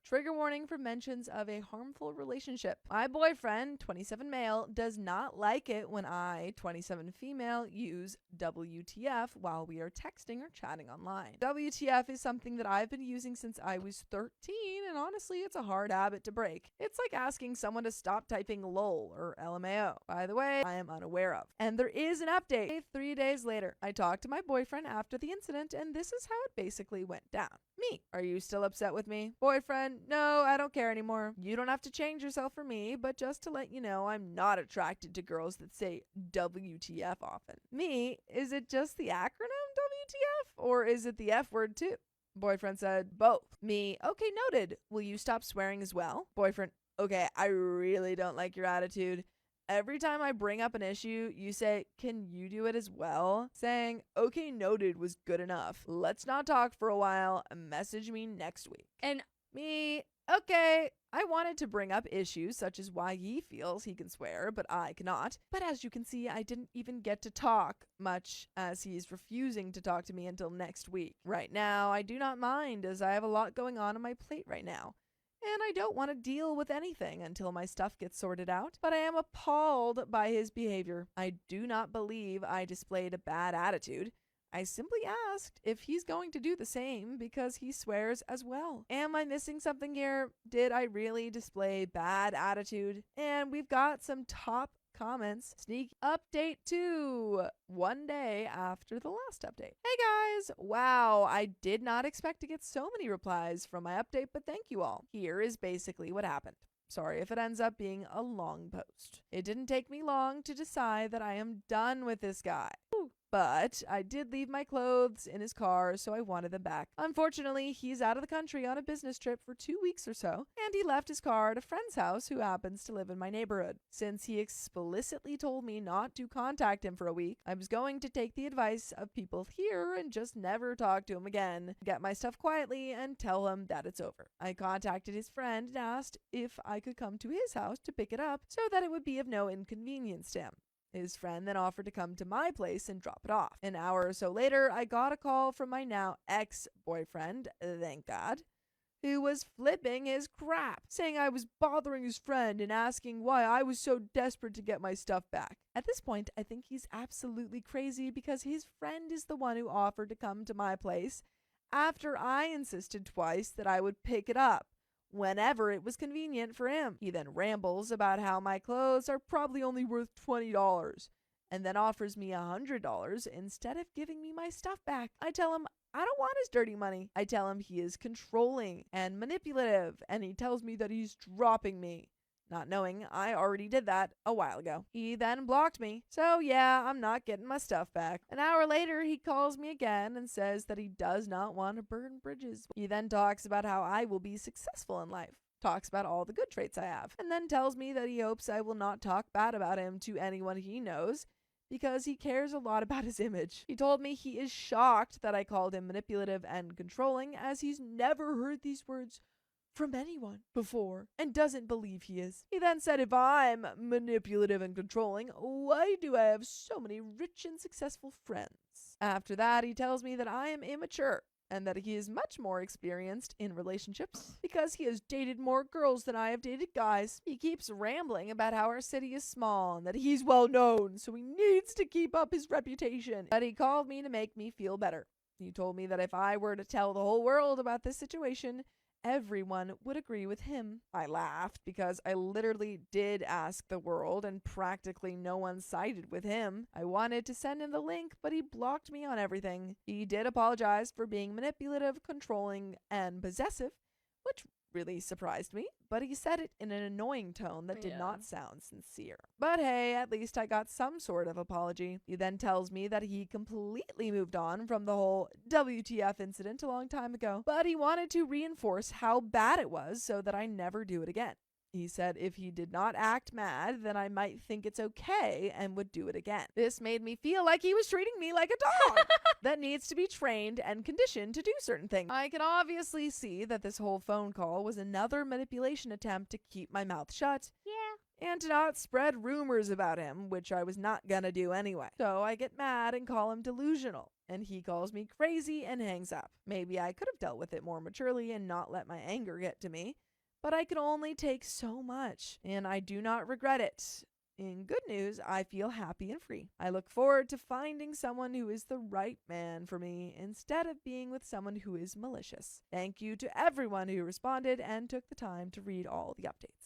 Trigger warning for mentions of a harmful relationship. My boyfriend, 27 male, does not like it when I, 27 female, use WTF while we are texting or chatting online. WTF is something that I've been using since I was 13, and honestly, it's a hard habit to break. It's like asking someone to stop typing LOL or LMAO. By the way, I am unaware of. And there is an update. 3 days later, I talked to my boyfriend after the incident, and this is how it basically went down. Me: are you still upset with me? Boyfriend: no, I don't care anymore. You don't have to change yourself for me, but just to let you know, I'm not attracted to girls that say WTF often. Me: is it just the acronym WTF, or is it the F word too? Boyfriend said, both. Me: okay, noted. Will you stop swearing as well? Boyfriend: okay, I really don't like your attitude. Every time I bring up an issue, you say, can you do it as well? Saying, okay, noted was good enough. Let's not talk for a while. Message me next week. And Me: okay, I wanted to bring up issues such as why he feels he can swear, but I cannot. But as you can see, I didn't even get to talk much, as he's refusing to talk to me until next week. Right now, I do not mind, as I have a lot going on my plate right now. And I don't want to deal with anything until my stuff gets sorted out, but I am appalled by his behavior. I do not believe I displayed a bad attitude. I simply asked if he's going to do the same because he swears as well. Am I missing something here? Did I really display bad attitude? And we've got some top comments. Sneak update 2, 1 day after the last update. Hey guys, wow, I did not expect to get so many replies from my update, but thank you all. Here is basically what happened. Sorry if it ends up being a long post. It didn't take me long to decide that I am done with this guy. But I did leave my clothes in his car, so I wanted them back. Unfortunately, he's out of the country on a business trip for 2 weeks or so, and he left his car at a friend's house who happens to live in my neighborhood. Since he explicitly told me not to contact him for a week, I was going to take the advice of people here and just never talk to him again, get my stuff quietly, and tell him that it's over. I contacted his friend and asked if I could come to his house to pick it up so that it would be of no inconvenience to him. His friend then offered to come to my place and drop it off. An hour or so later, I got a call from my now ex-boyfriend, thank God, who was flipping his crap, saying I was bothering his friend and asking why I was so desperate to get my stuff back. At this point, I think he's absolutely crazy because his friend is the one who offered to come to my place after I insisted twice that I would pick it up whenever it was convenient for him. He then rambles about how my clothes are probably only worth $20 and then offers me $100 instead of giving me my stuff back. I tell him I don't want his dirty money. I tell him he is controlling and manipulative, and he tells me that he's dropping me, not knowing I already did that a while ago. He then blocked me, so yeah, I'm not getting my stuff back. An hour later, he calls me again and says that he does not want to burn bridges. He then talks about how I will be successful in life, talks about all the good traits I have, and then tells me that he hopes I will not talk bad about him to anyone he knows because he cares a lot about his image. He told me he is shocked that I called him manipulative and controlling, as he's never heard these words from anyone before and doesn't believe he is. He then said if I'm manipulative and controlling, why do I have so many rich and successful friends? After that, he tells me that I am immature and that he is much more experienced in relationships because he has dated more girls than I have dated guys. He keeps rambling about how our city is small and that he's well known, so he needs to keep up his reputation. But he called me to make me feel better. He told me that if I were to tell the whole world about this situation, everyone would agree with him. I laughed because I literally did ask the world and practically no one sided with him. I wanted to send him the link, but he blocked me on everything. He did apologize for being manipulative, controlling, and possessive, which really surprised me, but he said it in an annoying tone that did not sound sincere. But hey, at least I got some sort of apology. He then tells me that he completely moved on from the whole WTF incident a long time ago, but he wanted to reinforce how bad it was so that I never do it again. He said if he did not act mad, then I might think it's okay and would do it again. This made me feel like he was treating me like a dog that needs to be trained and conditioned to do certain things. I can obviously see that this whole phone call was another manipulation attempt to keep my mouth shut. Yeah. and to not spread rumors about him, which I was not gonna do anyway. So I get mad and call him delusional, and he calls me crazy and hangs up. Maybe I could have dealt with it more maturely and not let my anger get to me, but I can only take so much, and I do not regret it. In good news, I feel happy and free. I look forward to finding someone who is the right man for me instead of being with someone who is malicious. Thank you to everyone who responded and took the time to read all the updates.